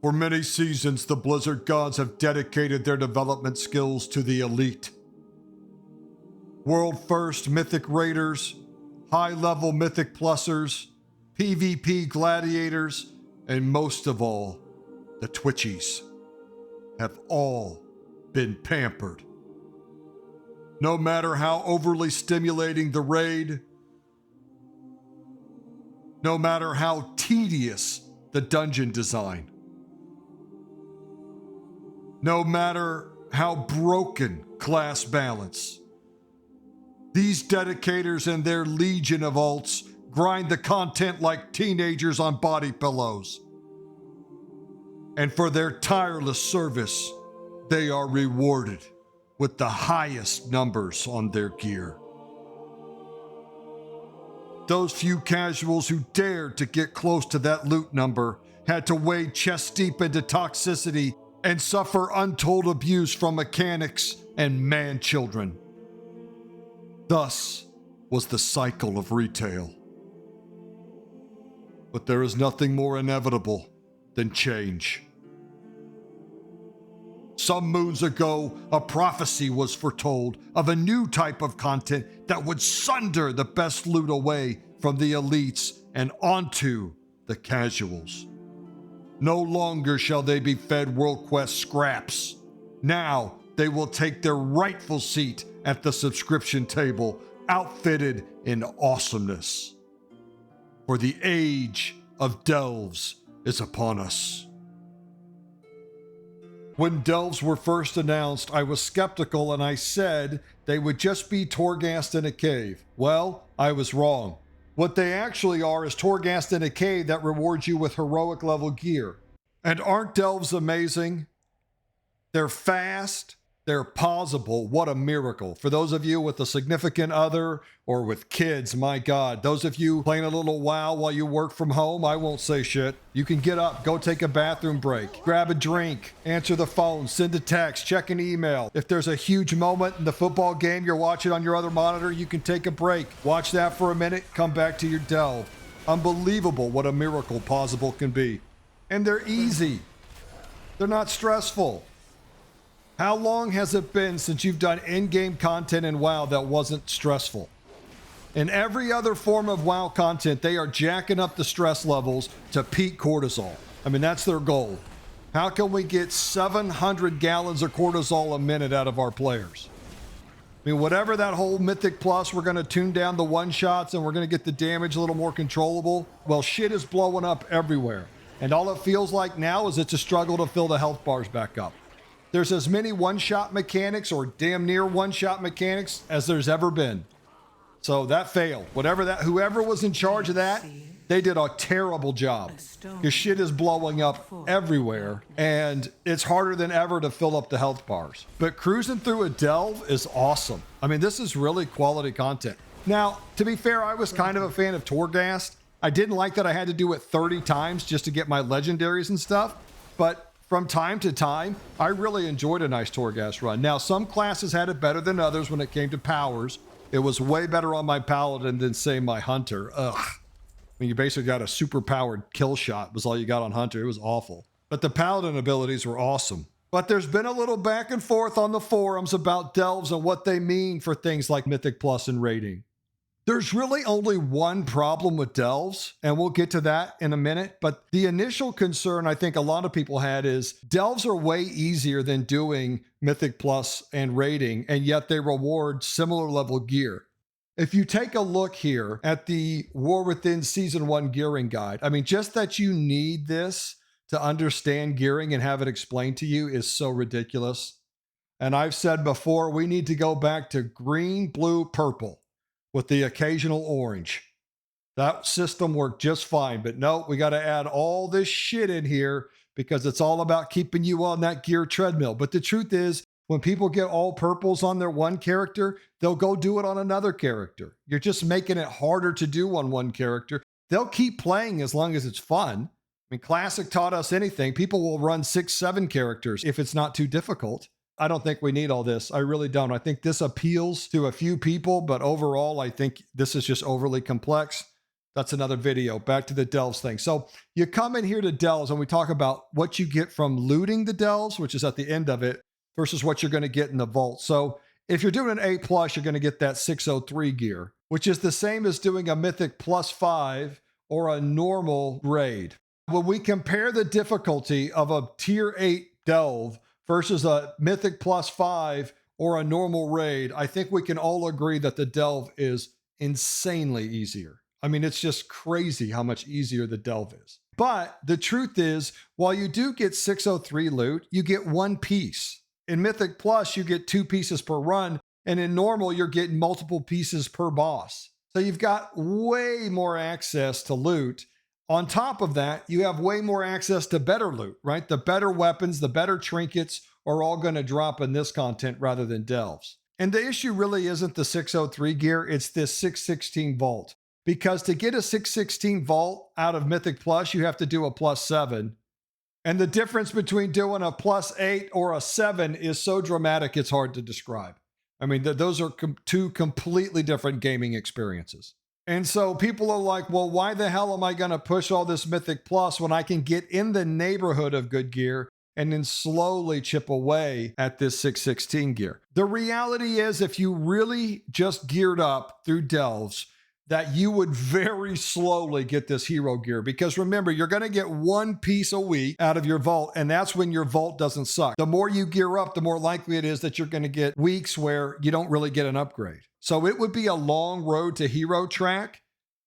For many seasons, the Blizzard gods have dedicated their development skills to the elite. World first Mythic Raiders, high-level Mythic Plusers, PvP Gladiators, and most of all, the Twitchies, have all been pampered. No matter how overly stimulating the raid, no matter how tedious the dungeon design, no matter how broken class balance, these dedicators and their legion of alts grind the content like teenagers on body pillows. And for their tireless service, they are rewarded with the highest numbers on their gear. Those few casuals who dared to get close to that loot number had to wade chest deep into toxicity and suffer untold abuse from mechanics and man-children. Thus was the cycle of retail. But there is nothing more inevitable than change. Some moons ago, a prophecy was foretold of a new type of content that would sunder the best loot away from the elites and onto the casuals. No longer shall they be fed World Quest scraps. Now they will take their rightful seat at the subscription table, outfitted in awesomeness. For the age of Delves is upon us. When Delves were first announced, I was skeptical and I said they would just be Torghast in a cave. Well, I was wrong. What they actually are is Torghast in a cave that rewards you with heroic level gear. And aren't Delves amazing? They're fast. They're pausable. What a miracle. For those of you with a significant other or with kids, my God. Those of you playing a little WoW while you work from home, I won't say shit. You can get up, go take a bathroom break, grab a drink, answer the phone, send a text, check an email. If there's a huge moment in the football game you're watching on your other monitor, you can take a break. Watch that for a minute, come back to your delve. Unbelievable what a miracle pausable can be. And they're easy. They're not stressful. How long has it been since you've done in-game content in WoW that wasn't stressful? In every other form of WoW content, they are jacking up the stress levels to peak cortisol. I mean, that's their goal. How can we get 700 gallons of cortisol a minute out of our players? I mean, whatever that whole Mythic Plus, we're going to tune down the one-shots and we're going to get the damage a little more controllable. Well, shit is blowing up everywhere. And all it feels like now is it's a struggle to fill the health bars back up. There's as many one-shot mechanics or damn near one-shot mechanics as there's ever been. So that failed. Whoever was in charge of that, they did a terrible job. Because shit is blowing up everywhere, and it's harder than ever to fill up the health bars. But cruising through a delve is awesome. I mean, this is really quality content. Now, to be fair, I was kind of a fan of Torghast. I didn't like that I had to do it 30 times just to get my legendaries and stuff, but from time to time, I really enjoyed a nice Torghast run. Now, some classes had it better than others when it came to powers. It was way better on my Paladin than, say, my Hunter. Ugh. I mean, you basically got a super-powered kill shot was all you got on Hunter. It was awful. But the Paladin abilities were awesome. But there's been a little back and forth on the forums about delves and what they mean for things like Mythic Plus and raiding. There's really only one problem with delves, and we'll get to that in a minute. But the initial concern I think a lot of people had is delves are way easier than doing Mythic Plus and raiding, and yet they reward similar level gear. If you take a look here at the War Within Season 1 gearing guide, I mean, just that you need this to understand gearing and have it explained to you is so ridiculous. And I've said before, we need to go back to green, blue, purple, with the occasional orange. That system worked just fine, but no, we got to add all this shit in here because it's all about keeping you on that gear treadmill. But the truth is, when people get all purples on their one character, they'll go do it on another character. You're just making it harder to do on one character. They'll keep playing as long as it's fun. I mean, Classic taught us anything. People will run 6, 7 characters if it's not too difficult. I don't think we need all this. I really don't. I think this appeals to a few people, but overall, I think this is just overly complex. That's another video. Back to the Delves thing. So you come in here to Delves and we talk about what you get from looting the Delves, which is at the end of it, versus what you're going to get in the vault. So if you're doing an A+, you're going to get that 603 gear, which is the same as doing a Mythic +5 or a normal raid. When we compare the difficulty of a tier 8 delve versus a Mythic +5 or a normal raid, I think we can all agree that the delve is insanely easier. I mean, it's just crazy how much easier the delve is. But the truth is, while you do get 603 loot, you get one piece. In Mythic Plus, you get 2 pieces per run, and in normal, you're getting multiple pieces per boss. So you've got way more access to loot. On top of that, you have way more access to better loot, right? The better weapons, the better trinkets are all going to drop in this content rather than delves. And the issue really isn't the 603 gear, it's this 616 vault. Because to get a 616 vault out of Mythic Plus, you have to do a +7. And the difference between doing a +8 or a 7 is so dramatic, it's hard to describe. I mean, those are two completely different gaming experiences. And so people are like, well, why the hell am I going to push all this Mythic Plus when I can get in the neighborhood of good gear and then slowly chip away at this 616 gear? The reality is, if you really just geared up through delves, that you would very slowly get this hero gear. Because remember, you're going to get one piece a week out of your vault, and that's when your vault doesn't suck. The more you gear up, the more likely it is that you're going to get weeks where you don't really get an upgrade. So it would be a long road to hero track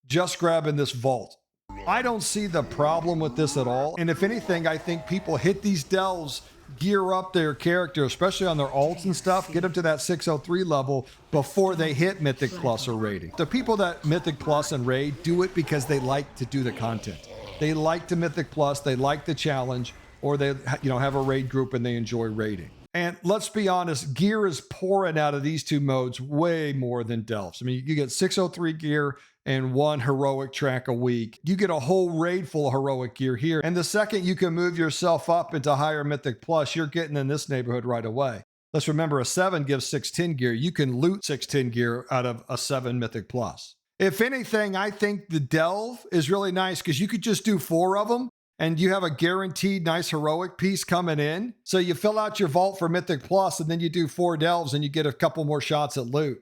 just grabbing this vault. I don't see the problem with this at all. And if anything, I think people hit these delves, gear up their character, especially on their alts and stuff, get them to that 603 level before they hit Mythic Plus or raiding. The people that Mythic Plus and raid do it because they like to do the content. They like to Mythic Plus, they like the challenge, or they have a raid group and they enjoy raiding. And let's be honest, gear is pouring out of these two modes way more than delves. I mean, you get 603 gear and 1 heroic track a week. You get a whole raid full of heroic gear here. And the second you can move yourself up into higher Mythic Plus, you're getting in this neighborhood right away. Let's remember, a 7 gives 610 gear. You can loot 610 gear out of a 7 Mythic Plus. If anything, I think the delve is really nice because you could just do 4 of them and you have a guaranteed nice heroic piece coming in. So you fill out your vault for Mythic Plus and then you do 4 delves and you get a couple more shots at loot.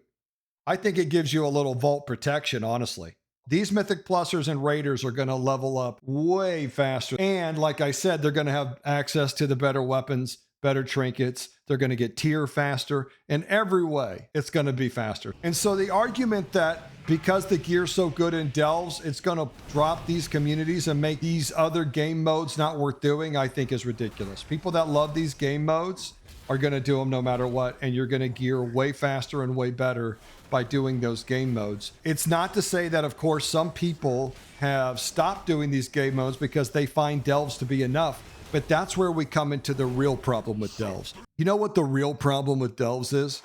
I think it gives you a little vault protection, honestly. These Mythic Plusers and Raiders are going to level up way faster. And like I said, they're going to have access to the better weapons, better trinkets. They're going to get tier faster. In every way, it's going to be faster. And so the argument that because the gear's so good in delves, it's going to drop these communities and make these other game modes not worth doing, I think is ridiculous. People that love these game modes are going to do them no matter what, and you're going to gear way faster and way better by doing those game modes. It's not to say that, of course, some people have stopped doing these game modes because they find delves to be enough, but that's where we come into the real problem with delves. You know what the real problem with delves is?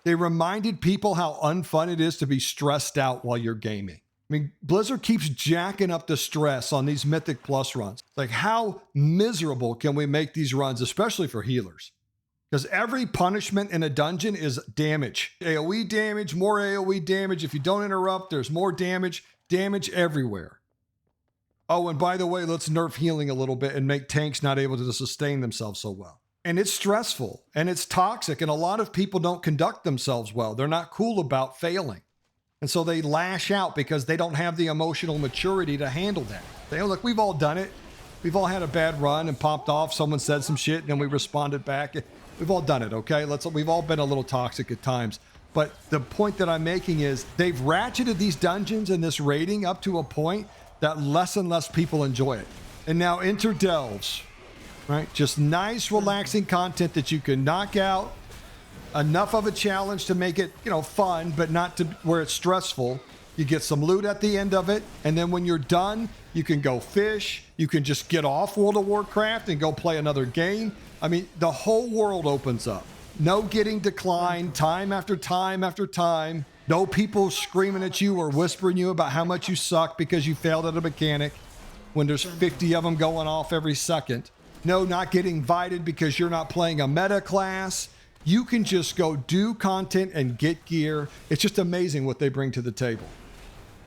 They reminded people how unfun it is to be stressed out while you're gaming. I mean, Blizzard keeps jacking up the stress on these Mythic Plus runs. Like, how miserable can we make these runs, especially for healers? Because every punishment in a dungeon is damage. AoE damage, more AoE damage. If you don't interrupt, there's more damage. Damage everywhere. Oh, and by the way, let's nerf healing a little bit and make tanks not able to sustain themselves so well. And it's stressful and it's toxic, and a lot of people don't conduct themselves well. They're not cool about failing. And so they lash out because they don't have the emotional maturity to handle that. They look, we've all done it. We've all had a bad run and popped off. Someone said some shit and then we responded back. We've all done it, okay? We've all been a little toxic at times. But the point that I'm making is they've ratcheted these dungeons and this raiding up to a point that less and less people enjoy it. And now enter delves, right? Just nice, relaxing content that you can knock out. Enough of a challenge to make it, fun, but not to where it's stressful. You get some loot at the end of it, and then when you're done, you can go fish. You can just get off World of Warcraft and go play another game. I mean, the whole world opens up. No getting declined time after time after time. No people screaming at you or whispering you about how much you suck because you failed at a mechanic when there's 50 of them going off every second. No, not getting invited because you're not playing a meta class. You can just go do content and get gear. It's just amazing what they bring to the table.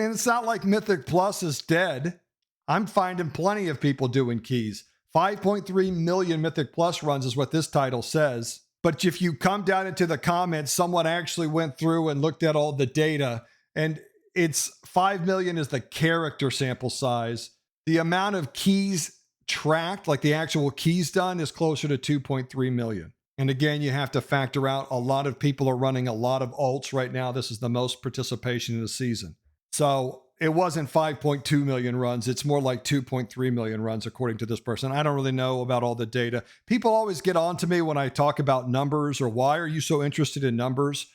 And it's not like Mythic Plus is dead. I'm finding plenty of people doing keys. 5.3 million Mythic Plus runs is what this title says. But if you come down into the comments, someone actually went through and looked at all the data, and it's 5 million is the character sample size. The amount of keys tracked, like the actual keys done, is closer to 2.3 million. And again, you have to factor out a lot of people are running a lot of alts right now. This is the most participation in the season. So it wasn't 5.2 million runs. It's more like 2.3 million runs, according to this person. I don't really know about all the data. People always get on to me when I talk about numbers or why are you so interested in numbers?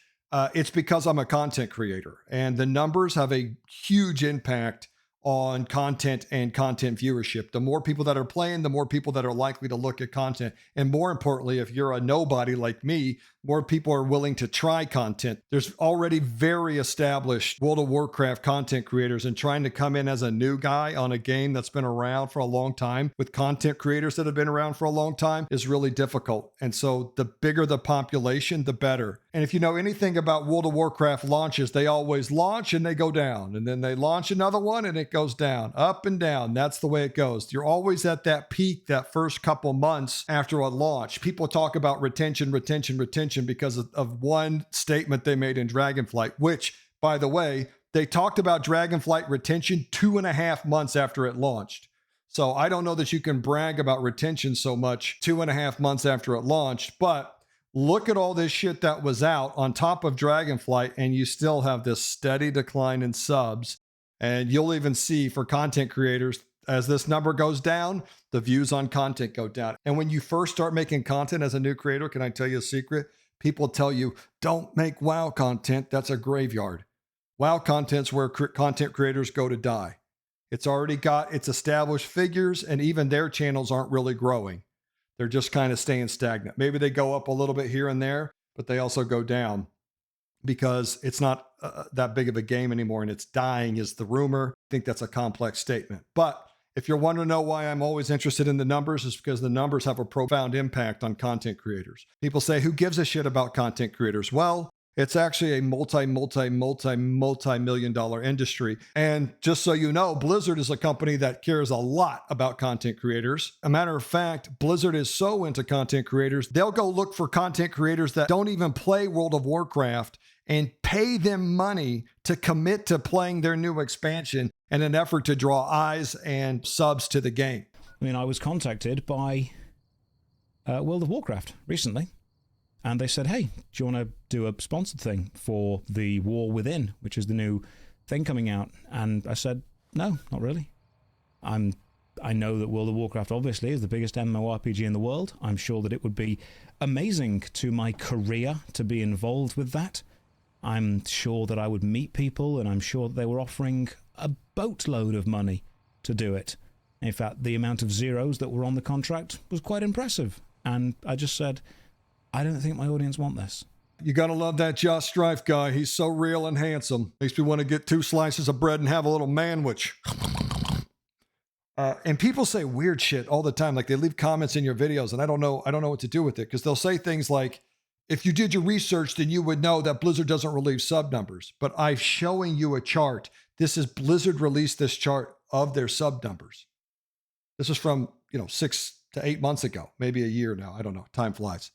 It's because I'm a content creator, and the numbers have a huge impact on content and content viewership. The more people that are playing, the more people that are likely to look at content. And more importantly, if you're a nobody like me, more people are willing to try content. There's already very established World of Warcraft content creators, and trying to come in as a new guy on a game that's been around for a long time with content creators that have been around for a long time is really difficult. And so the bigger the population, the better. And if you know anything about World of Warcraft launches, they always launch and they go down, and then they launch another one and it goes down, up and down. That's the way it goes. You're always at that peak that first couple months after a launch. People talk about retention because of one statement they made in Dragonflight, which, by the way, they talked about Dragonflight retention 2.5 months after it launched. So I don't know that you can brag about retention so much 2.5 months after it launched, but look at all this shit that was out on top of Dragonflight, and you still have this steady decline in subs. And you'll even see for content creators, as this number goes down, the views on content go down. And when you first start making content as a new creator, can I tell you a secret? People tell you, don't make WoW content. That's a graveyard. WoW content's where content creators go to die. It's already got its established figures, and even their channels aren't really growing. They're just kind of staying stagnant. Maybe they go up a little bit here and there, but they also go down because it's not that big of a game anymore, and it's dying is the rumor. I think that's a complex statement. But if you're wanting to know why I'm always interested in the numbers, it's because the numbers have a profound impact on content creators. People say, who gives a shit about content creators? Well, it's actually a multi-million dollar industry. And just so you know, Blizzard is a company that cares a lot about content creators. A matter of fact, Blizzard is so into content creators, they'll go look for content creators that don't even play World of Warcraft and pay them money to commit to playing their new expansion in an effort to draw eyes and subs to the game. I mean, I was contacted by World of Warcraft recently, and they said, hey, do you want to do a sponsored thing for the War Within, which is the new thing coming out? And I said, no, not really. I know that World of Warcraft obviously is the biggest MMORPG in the world. I'm sure that it would be amazing to my career to be involved with that. I'm sure that I would meet people, and I'm sure that they were offering a boatload of money to do it. In fact, the amount of zeros that were on the contract was quite impressive. And I just said, I don't think my audience want this. You gotta love that Josh Strife guy. He's so real and handsome. Makes me want to get 2 slices of bread and have a little manwich. And people say weird shit all the time. Like, they leave comments in your videos, and I don't know what to do with it, because they'll say things like, if you did your research, then you would know that Blizzard doesn't release sub numbers. But I'm showing you a chart. This is Blizzard released this chart of their sub numbers. This is from, 6 to 8 months ago, maybe a year now. I don't know. Time flies.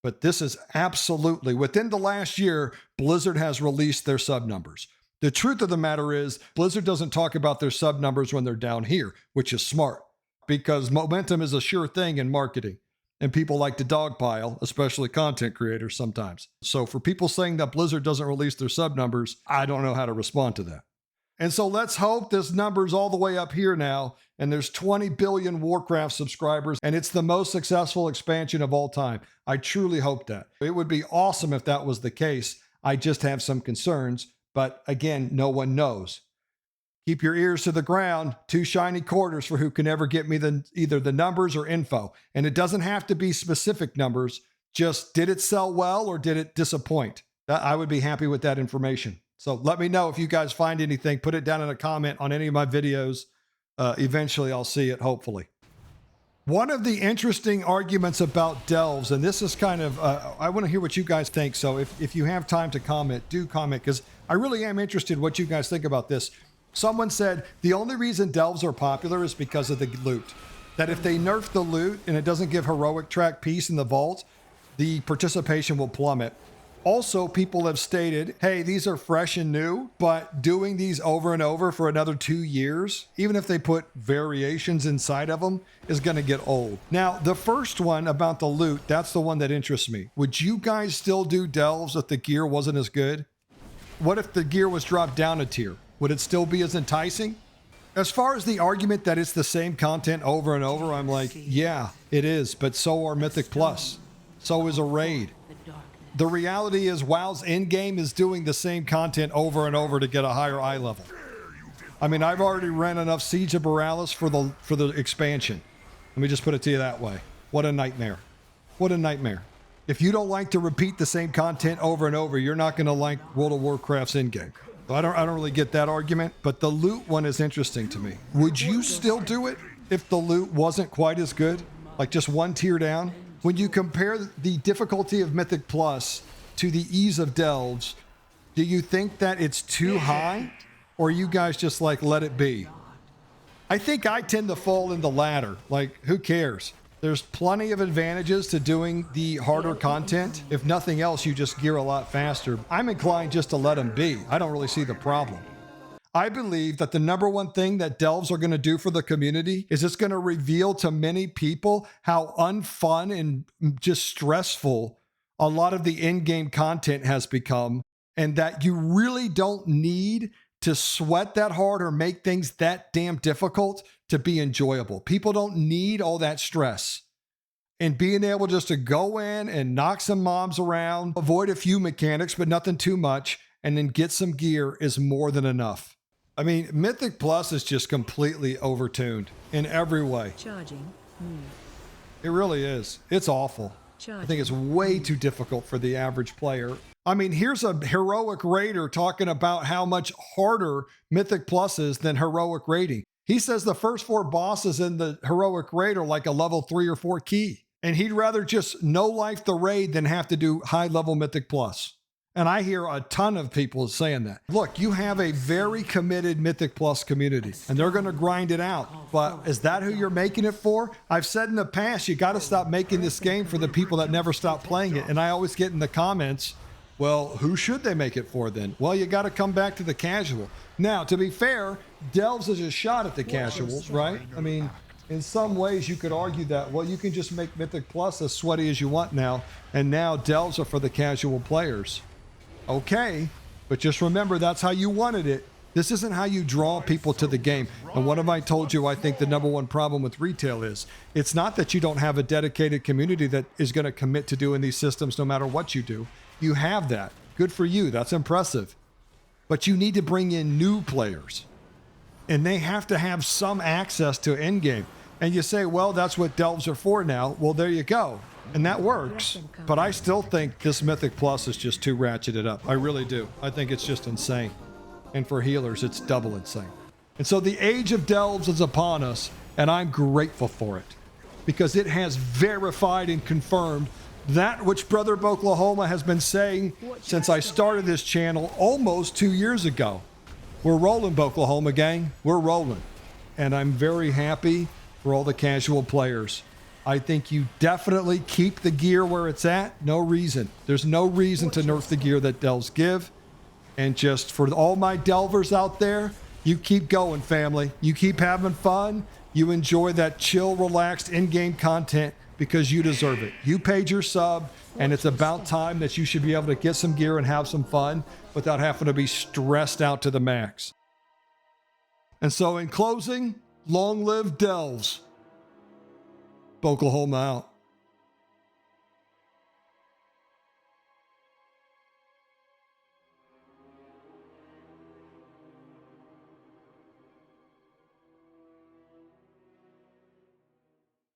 But this is absolutely, within the last year, Blizzard has released their sub numbers. The truth of the matter is, Blizzard doesn't talk about their sub numbers when they're down here, which is smart, because momentum is a sure thing in marketing. And people like to dogpile, especially content creators sometimes. So for people saying that Blizzard doesn't release their sub numbers, I don't know how to respond to that. And so let's hope this number's all the way up here now, and there's 20 billion Warcraft subscribers, and it's the most successful expansion of all time. I truly hope that. It would be awesome if that was the case. I just have some concerns, but again, no one knows. Keep your ears to the ground. 2 shiny quarters for who can ever get me either the numbers or info. And it doesn't have to be specific numbers. Just, did it sell well or did it disappoint? I would be happy with that information. So let me know if you guys find anything. Put it down in a comment on any of my videos. Eventually I'll see it, hopefully. One of the interesting arguments about Delves, and this is kind of, I want to hear what you guys think. So if you have time to comment, do comment, because I really am interested what you guys think about this. Someone said the only reason delves are popular is because of the loot. That if they nerf the loot and it doesn't give heroic track peace in the vault, the participation will plummet. Also, people have stated, hey, these are fresh and new, but doing these over and over for another 2 years, even if they put variations inside of them, is going to get old. Now, the first one about the loot, that's the one that interests me. Would you guys still do delves if the gear wasn't as good? What if the gear was dropped down a tier? Would it still be as enticing? As far as the argument that it's the same content over and over, I'm like, yeah, it is, but so are Mythic Plus. So is a raid. The reality is WoW's endgame is doing the same content over and over to get a higher iLevel. I mean, I've already ran enough Siege of Borealis for the expansion. Let me just put it to you that way. What a nightmare. What a nightmare. If you don't like to repeat the same content over and over, you're not going to like World of Warcraft's endgame. So I don't really get that argument, but the loot one is interesting to me. Would you still do it if the loot wasn't quite as good? Like just one tier down? When you compare the difficulty of Mythic Plus to the ease of Delves, do you think that it's too high? Or you guys just like let it be? I think I tend to fall in the latter. Like, who cares? There's plenty of advantages to doing the harder content. If nothing else, you just gear a lot faster. I'm inclined just to let them be. I don't really see the problem. I believe that the number one thing that delves are going to do for the community is it's going to reveal to many people how unfun and just stressful a lot of the in-game content has become, and that you really don't need to sweat that hard or make things that damn difficult to be enjoyable. People don't need all that stress. And being able just to go in and knock some mobs around, avoid a few mechanics, but nothing too much, and then get some gear is more than enough. I mean, Mythic Plus is just completely overtuned in every way. Charging. It really is. It's awful. I think it's way too difficult for the average player. I mean, here's a heroic raider talking about how much harder Mythic Plus is than heroic raiding. He says the first 4 bosses in the heroic raid are like a level 3 or 4 key. And he'd rather just no life the raid than have to do high level Mythic Plus. And I hear a ton of people saying that. Look, you have a very committed Mythic Plus community, and they're going to grind it out. But is that who you're making it for? I've said in the past, you got to stop making this game for the people that never stop playing it. And I always get in the comments, well, who should they make it for then? Well, you got to come back to the casual. Now, to be fair, Delves is a shot at the casuals, right? I mean, in some ways you could argue that, well, you can just make Mythic Plus as sweaty as you want now, and now Delves are for the casual players. Okay, but just remember that's how you wanted it. This isn't how you draw people to the game. And what have I told you I think the number one problem with retail is? It's not that you don't have a dedicated community that is going to commit to doing these systems no matter what you do. You have that. Good for you. That's impressive. But you need to bring in new players. And they have to have some access to endgame. And you say, well, that's what delves are for now. Well, there you go. And that works. But I still think this Mythic Plus is just too ratcheted up. I really do. I think it's just insane. And for healers, it's double insane. And so the age of delves is upon us, and I'm grateful for it. Because it has verified and confirmed that which Brother Oklahoma has been saying since I started this channel almost 2 years ago. We're rolling, Oklahoma gang. We're rolling. And I'm very happy for all the casual players. I think you definitely keep the gear where it's at. No reason. There's no reason to nerf the gear that delves give. And just for all my delvers out there, you keep going, family. You keep having fun. You enjoy that chill, relaxed in-game content because you deserve it. You paid your sub, and it's about time that you should be able to get some gear and have some fun without having to be stressed out to the max. And so in closing, long live delves. Oklahoma out.